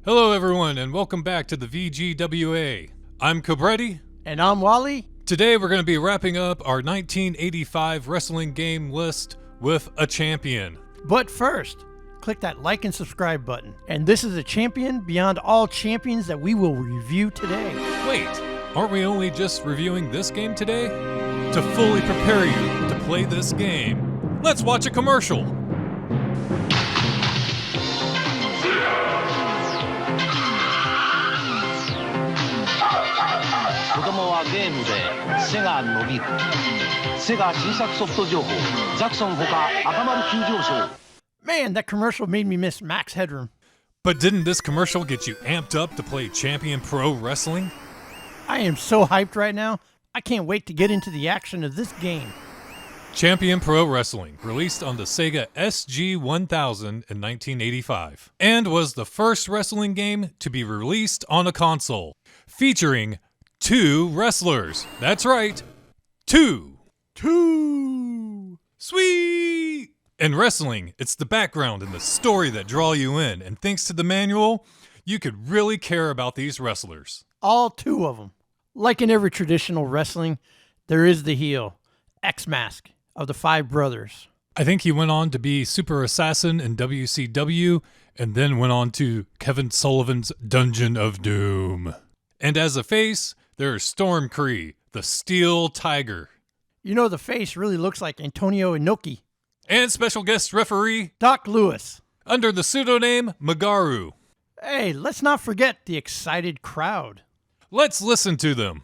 Hello everyone and welcome back to the VGWA. I'm Cobrettie. And I'm Wally. Today we're going to be wrapping up our 1985 wrestling game list with a champion. But first, click that like and subscribe button. And this is a champion beyond all champions that we will review today. Wait, aren't we only just reviewing this game today? To fully prepare you to play this game, let's watch a commercial. 子供はゲームで背が伸びる。セガ新作ソフト情報ザクソンほか赤丸急上昇。 Man, that commercial made me miss Max Headroom. But didn't this commercial get you amped up to play Champion Pro Wrestling? I am so hyped right now. I can't wait to get into the action of this game. Champion Pro Wrestling, released on the Sega SG-1000 in 1985, and was the first wrestling game to be released on a console, featuring 2 wrestlers. That's right, 2. Sweet! In wrestling, it's the background and the story that draw you in, and thanks to the manual, you could really care about these wrestlers. All 2 of them. Like in every traditional wrestling, there is the heel, X-Mask, of the 5 brothers. I think he went on to be Super Assassin in WCW, and then went on to Kevin Sullivan's Dungeon of Doom. And as a face, there's Storm Cree, the Steel Tiger. You know, the face really looks like Antonio Inoki. And special guest referee, Doc Lewis. under the pseudonym Magaru. Hey, let's not forget the excited crowd. Let's listen to them.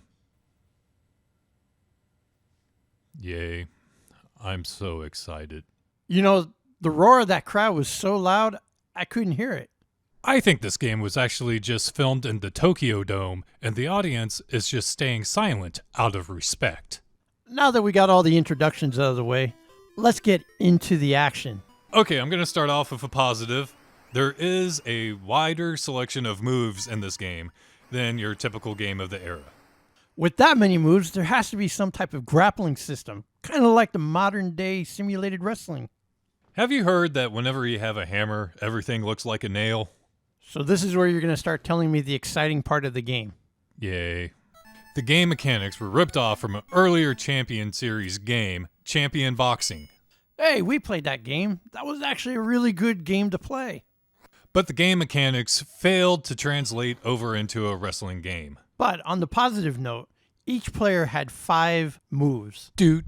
Yay. I'm so excited. You know, the roar of that crowd was so loud, I couldn't hear it. I think this game was actually just filmed in the Tokyo Dome, and the audience is just staying silent out of respect. Now that we got all the introductions out of the way, let's get into the action. Okay, I'm going to start off with a positive. There is a wider selection of moves in this game than your typical game of the era. With that many moves, there has to be some type of grappling system, kind of like the modern day simulated wrestling. Have you heard that whenever you have a hammer, everything looks like a nail? So this is where you're going to start telling me the exciting part of the game. Yay. The game mechanics were ripped off from an earlier Champion Series game, Champion Boxing. Hey, we played that game. That was actually a really good game to play. But the game mechanics failed to translate over into a wrestling game. But on the positive note, each player had 5 moves. Do.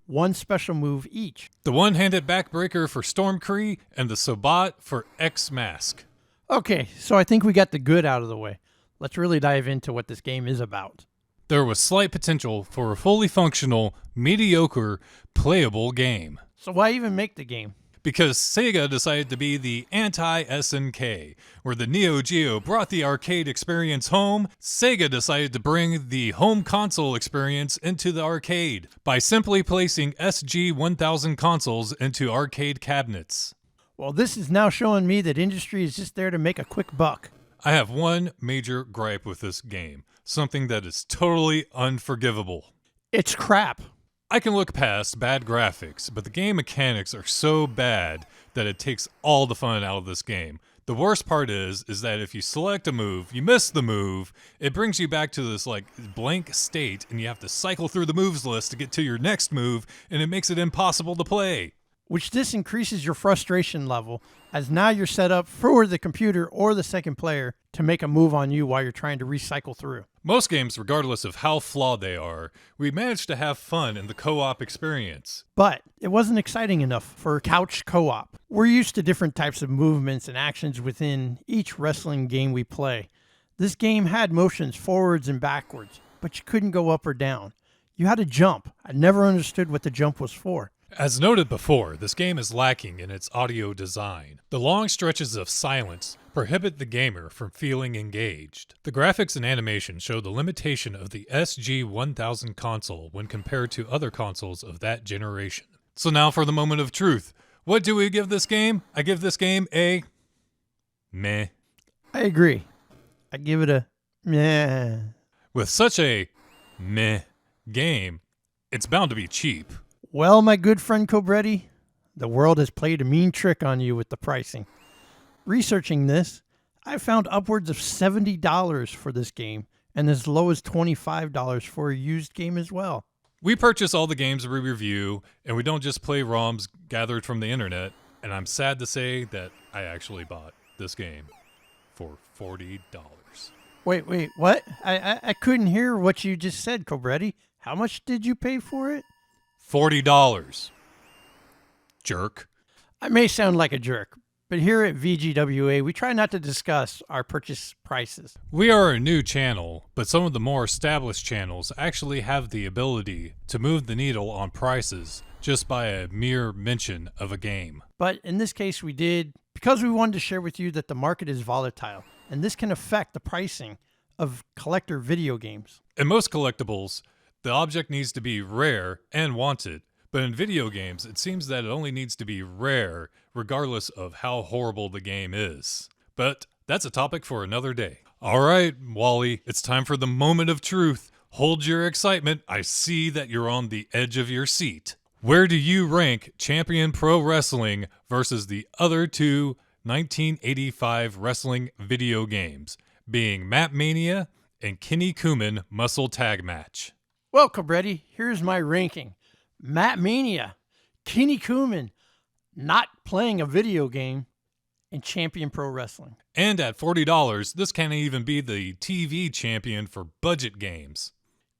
1 special move each. The one-handed backbreaker for Storm Cree and the Sobat for X-Mask. Okay, so I think we got the good out of the way. Let's really dive into what this game is about. There was slight potential for a fully functional, mediocre, playable game. So why even make the game? Because Sega decided to be the anti-SNK. Where the Neo Geo brought the arcade experience home, Sega decided to bring the home console experience into the arcade by simply placing SG-1000 consoles into arcade cabinets. Well, this is now showing me that industry is just there to make a quick buck. I have one major gripe with this game, something that is totally unforgivable. It's crap. I can look past bad graphics, but the game mechanics are so bad that it takes all the fun out of this game. The worst part is that if you select a move, you miss the move, it brings you back to this blank state, and you have to cycle through the moves list to get to your next move, and it makes it impossible to play. Which this increases your frustration level, as now you're set up for the computer or the second player to make a move on you while you're trying to recycle through. Most games, regardless of how flawed they are, we manage to have fun in the co-op experience. But it wasn't exciting enough for couch co-op. We're used to different types of movements and actions within each wrestling game we play. This game had motions forwards and backwards, but you couldn't go up or down. You had to jump. I never understood what the jump was for. As noted before, this game is lacking in its audio design. The long stretches of silence prohibit the gamer from feeling engaged. The graphics and animation show the limitation of the SG-1000 console when compared to other consoles of that generation. So now for the moment of truth. What do we give this game? I give this game a meh. I agree. I give it a meh. With such a meh game, it's bound to be cheap. Well, my good friend Cobrettie, the world has played a mean trick on you with the pricing. Researching this, I found upwards of $70 for this game and as low as $25 for a used game as well. We purchase all the games we review, and we don't just play ROMs gathered from the internet, and I'm sad to say that I actually bought this game for $40. Wait, what? I couldn't hear what you just said, Cobrettie. How much did you pay for it? $40. Jerk. I may sound like a jerk, but here at VGWA, we try not to discuss our purchase prices. We are a new channel, but some of the more established channels actually have the ability to move the needle on prices just by a mere mention of a game. But in this case, we did because we wanted to share with you that the market is volatile, and this can affect the pricing of collector video games. In most collectibles, the object needs to be rare and wanted, but in video games, it seems that it only needs to be rare regardless of how horrible the game is. But that's a topic for another day. All right, Wally, it's time for the moment of truth. Hold your excitement. I see that you're on the edge of your seat. Where do you rank Champion Pro Wrestling versus the other two 1985 wrestling video games, being Map Mania and Kenny Kuman Muscle Tag Match? Well, Cobrettie, here's my ranking. Map Mania, Kenny Kuman, not playing a video game, and Champion Pro Wrestling. And at $40, this can't even be the TV champion for budget games.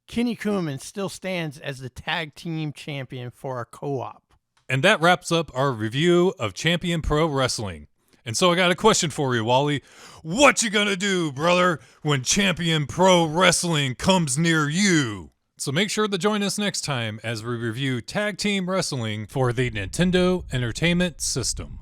Kenny Kuman still stands as the tag team champion for our co-op. And that wraps up our review of Champion Pro Wrestling. And so I got a question for you, Wally. What you gonna do, brother, when Champion Pro Wrestling comes near you? So make sure to join us next time as we review Tag Team Wrestling for the Nintendo Entertainment System.